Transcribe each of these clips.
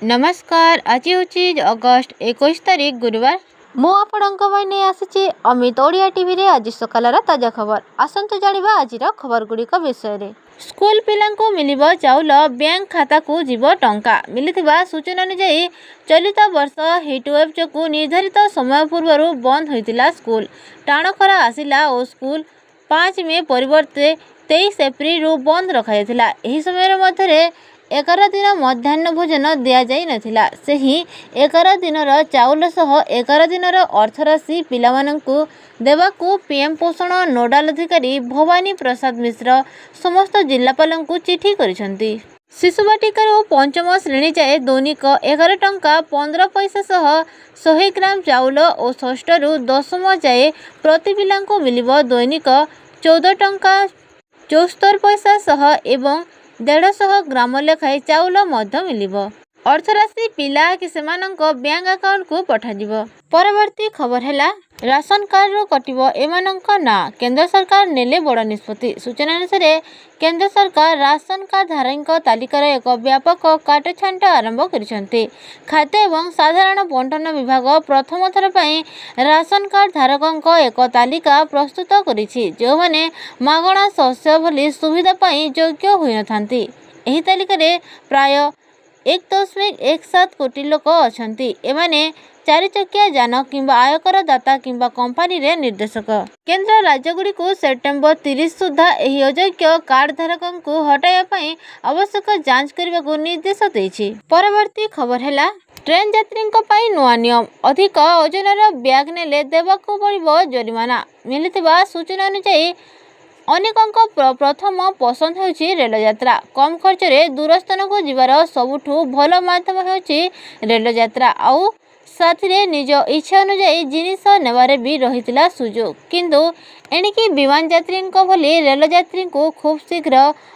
नमस्कार। आज हूँ अगस्ट 21 तारीख गुरुवार। मु आपणे आसी अमित ओडिया टीवी रे आज सकाल ताजा खबर। आसतु जानिबा आज खबर गुड़िक विषय रे। स्कूल पिलांको मिलिबो चाउल, बैंक खाता को जीव टंका। मिलिथिबा सूचना अनुसार चलित वर्ष हिटवेव जोगु निर्धारित समय पूर्व बंद होइतिला स्कूल। टाण खरा आसिला और स्कूल 5 मे परिवर्ते 23 एप्रिल बंद रखा। एही समय मध्य 11 दिन मध्याह्न भोजन दिया जाई नथिला। सेही 11 दिनर चाउल सह 11 दिनर अर्थराशि पिलामानंकु देवाकू पीएम पोषण नोडाल अधिकारी भवानी प्रसाद मिश्र समस्त जिलापालंकु चिठी करिसंती। शिशुबाटिकार और पंचम श्रेणी जाए दैनिक 11 टंका 15 पैसा सह 100 ग्राम चाउल और षष्ठ रु दशम जाए प्रति पिलांकु मिलिबो दैनिक 14 टंका 74 पैसा सह एवं 150 ग्राम लेखाएं चाउल मध्य मिलिबो। अर्थराशि पिला कि सेमानंक बैंक अकाउंट को पठाजिबो। परवर्ती खबर हैला राशन कार्ड रो कटिबो एमानंक ना। केंद्र सरकार नेले बड़ निष्पत्ति। सूचना अनुसार केंद्र सरकार राशन कार्ड धारक तालिकार एक व्यापक काटछांट आरंभ करिसंते। खाद्य एवं साधारण बंटन विभाग प्रथम थर पई राशन कार्ड धारकंक एक तालिका प्रस्तुत करिछि जो माने मागणा शस्य भली सुविधा पई योग्य होई नथांती। एही तालिकारे प्राय 1.17 कोटी लोक अछंती। एमाने 4 चकिया जान किंबा आयकर दाता किंबा कंपनी रे निर्देशक। केंद्र राज्यगुड़ी को सेप्टेम्बर 30 सुधा एही अयोग्य कार्ड धारकन को हटाया पई आवश्यक जांच करबा को निर्देश देछि। परवर्ती खबर हैला ट्रेन यात्री पई नुआ नियम। अधिक ओजनर बैग नेले देबाको पड़िबो जरिमाना। मिलिथिबा सूचना अनुसार अनेकंक प्रथम पसंद होउछि रेल यात्रा। कम खर्च रे दूर स्थान को जीवार सबुठु भल माध्यम होउछि रेल यात्रा। आउ साथी निज इच्छा अनुसार जिनिस नेबारे भी रहितिला सुजोग। किंतु एणिकी विमान यात्री भली रेल यात्री को खूब शीघ्र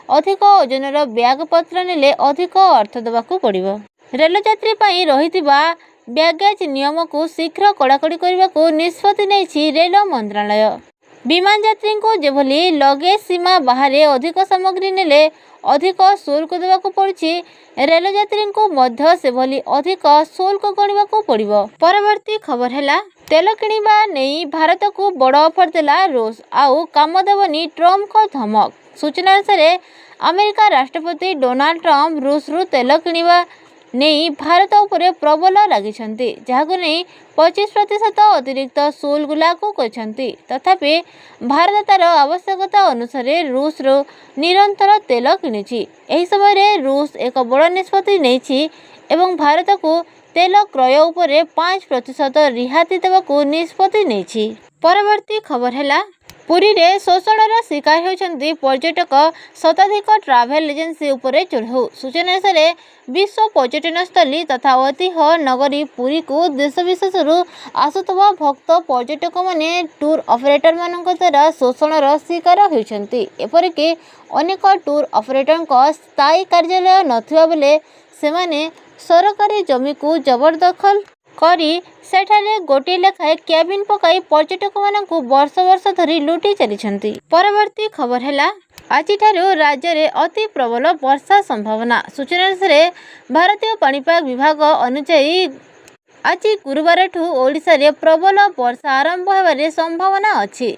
अधिक ओजनर बैग पत्र नेले अधिक अर्थ देबाकू पड़िबो। रेल यात्री पई रहितिबा बैगेज नियम को शीघ्र कड़ाकड़ी करने को निष्पत्ति नेछि रेल मंत्रालय। विमान यात्री को जेभली लगेज सीमा बाहर अधिक सामग्री नेले अधिक शुल्क देवाकू पड़ुछि रेल यात्री को मध्य सेभली अधिक शुल्क गणिबाकू पड़िबो। परवर्ती खबर हैला तेल किनिबा नेई भारत को बड़ ऑफर देला रूस। आउ काम देवनी ट्रम्प को धमक। सूचना अनुसार अमेरिका राष्ट्रपति डोनाल्ड ट्रम्प रूस रु तेल किनिबा नहीं भारत उपरे प्रबल लगिछंती जहाको नहीं 25% अतिरिक्त शुल्क लागू करछंती। तथापि भारत तार आवश्यकता अनुसार रूस रो निरंतर तेल किनिछि। एही समय रूस एक बड़ निष्पत्ति नेछि एवं भारत को तेल क्रय उपरे 5% रिहाती देबाकू निष्पत्ति नेछि। परवर्ती खबर हैला पुरी रे शोषणर शिकार होइछंती पर्यटक। शताधिक ट्रावेल एजेंसी उपरे चढ़ऊ। सूचना अनुसार विश्व पर्यटन स्थली तथा ऐतिह्य नगरी पुरी को देश विशेष आसुवा भक्त पर्यटक माने टूर ऑपरेटर मानक द्वारा शोषणर शिकार होइछंती। एपरिक अनेक टूर ऑपरेटर स्थायी कार्यालय नथिबा बेले सेमाने सरकारी जमी को जबरदखल करी सेठारे गोटे लेखाए क्याबिन पकाई पर्यटक मानकु वर्ष वर्ष धरी लुटी चलिछंती। परवर्ती खबर हैला आज राज्य में अति प्रबल वर्षा संभावना। सूचना अनुसार भारतीय पाणीपाग विभाग अनुसार आज गुरुवार ओडिशा रे प्रबल वर्षा आरंभ होबारे संभावना अछि।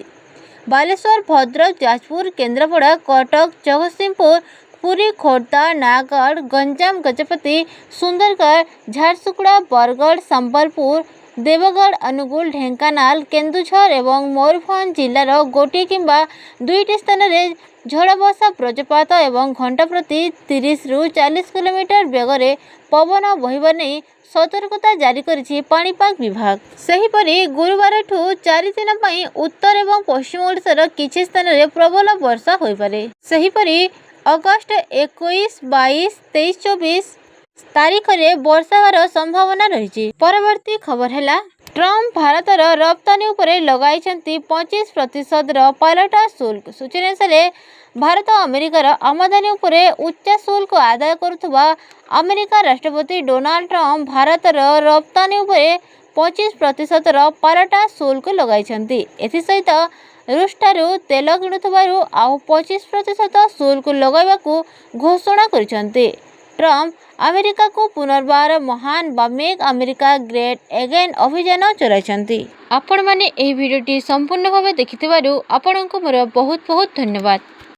बालेश्वर, भद्रक, जाजपुर, केन्द्रापड़ा, कटक, जगतसिंहपुर, पुरी, खोर्धा, नयागढ़, गंजाम, गजपति, सुंदरगढ़, झारसुगुड़ा, बरगढ़, संबलपुर, देवगढ़, अनुगुल, ढेंकानाल, केन्दुझर एवं मयूरभंज जिलार गोटे किंबा दुईटी स्थान में झड़ वर्षा वज्रपात एवं घंटा प्रति 30 रु 40 किलोमीटर बेगर पवन बहिबा नहीं सतर्कता जारी करिछि पाणीपाग विभाग। सेहीपरि गुरुवार 4 दिन पई उत्तर एवं पश्चिम ओडिशार किछि स्थान में प्रबल वर्षा होई पारे। सेहीपरि अगस्ट 21, 22, 23, 24 तारीख रे वर्षा होवार संभावना रही। परवर्ती खबर हैला ट्रम्प भारतर रप्तानी उपरे लगाइछंती 25% पलटा शुल्क। सूचना अनुसार भारत अमेरिकार आमदानी उपरे उच्च शुल्क आदाय करुथबा अमेरिका राष्ट्रपति डोनाल्ड ट्रम्प भारतर रप्तानी उपरे 25% पलटा शुल्क लगाइछंती। एथि सहित रूसठारू तेल किणुथबारू आउ 25% शुल्क लगाइबाकू घोषणा करिछंती। ट्रम्प अमेरिका को पुनर्बार महान बा मेक अमेरिका ग्रेट अगेन अभियान चलाइछन्ति। आपण माने एही भिडियोटी संपूर्ण भावे देखिथिबारु आपणको मोर बहुत बहुत धन्यवाद।